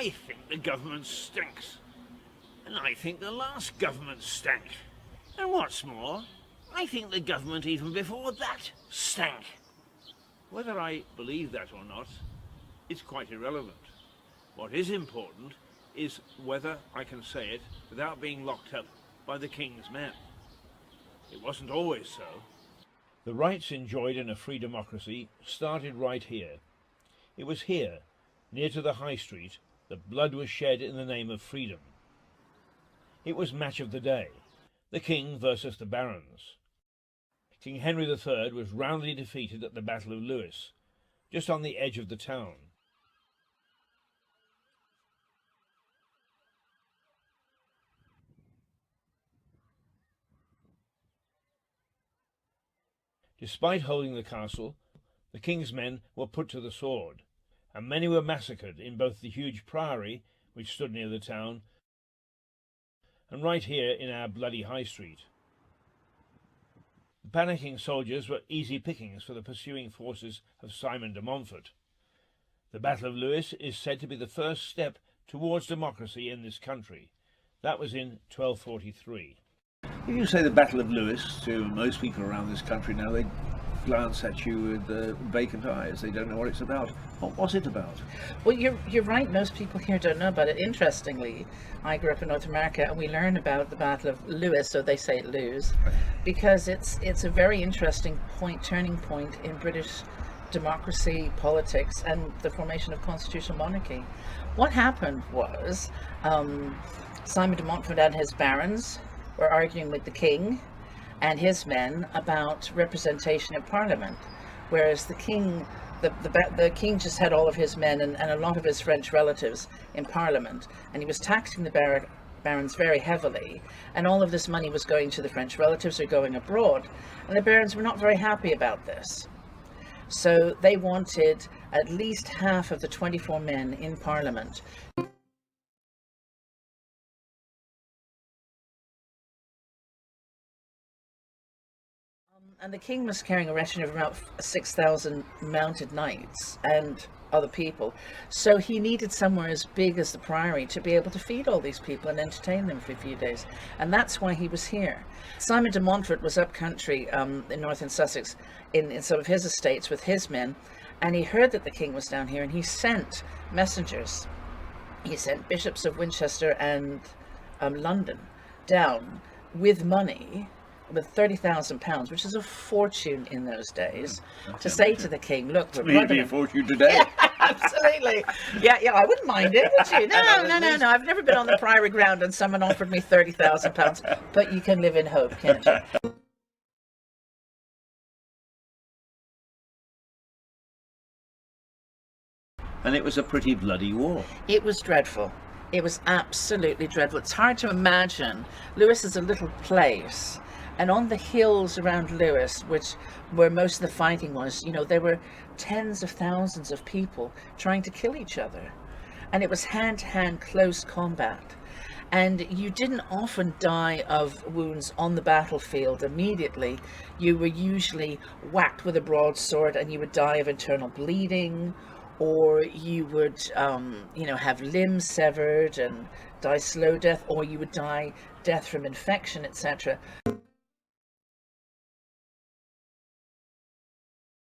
I think the government stinks. And I think the last government stank. And what's more, I think the government even before that stank. Whether I believe that or not, it's quite irrelevant. What is important is whether I can say it without being locked up by the king's men. It wasn't always so. The rights enjoyed in a free democracy started right here. It was here, near to the High Street, that blood was shed in the name of freedom. It was match of the day, the king versus the barons. King Henry III was roundly defeated at the Battle of Lewes, just on the edge of the town. Despite holding the castle, the king's men were put to the sword, and many were massacred in both the huge priory, which stood near the town, and right here in our bloody High Street. The panicking soldiers were easy pickings for the pursuing forces of Simon de Montfort. The Battle of Lewes is said to be the first step towards democracy in this country. That was in 1243. If you say the Battle of Lewes to most people around this country now, they glance at you with vacant eyes. They don't know what it's about. What was it about? Well, you're right. Most people here don't know about it. Interestingly, I grew up in North America, and we learn about the Battle of Lewes, so they say Lewes, because it's a very interesting turning point in British democracy, politics, and the formation of constitutional monarchy. What happened was Simon de Montfort and his barons were arguing with the king and his men about representation in Parliament, whereas the king just had all of his men and a lot of his French relatives in Parliament, and he was taxing the barons very heavily, and all of this money was going to the French relatives or going abroad, and the barons were not very happy about this. So they wanted at least half of the 24 men in Parliament. And the king was carrying a retinue of about 6,000 mounted knights and other people. So he needed somewhere as big as the priory to be able to feed all these people and entertain them for a few days. And that's why he was here. Simon de Montfort was up country in northern Sussex in some of his estates with his men. And he heard that the king was down here, and he sent messengers. He sent bishops of Winchester and London down with money, with £30,000, which is a fortune in those days, to say to the king, look, we're Maybe a fortune today. Yeah, absolutely. Yeah, I wouldn't mind it, would you? No. I've never been on the priory ground and someone offered me £30,000, but you can live in hope, can't you? And it was a pretty bloody war. It was dreadful. It was absolutely dreadful. It's hard to imagine. Lewes is a little place, and on the hills around Lewes, where most of the fighting was, there were tens of thousands of people trying to kill each other. And it was hand-to-hand close combat. And you didn't often die of wounds on the battlefield immediately. You were usually whacked with a broadsword and you would die of internal bleeding, or you would, have limbs severed and die slow death, or you would die death from infection, etc.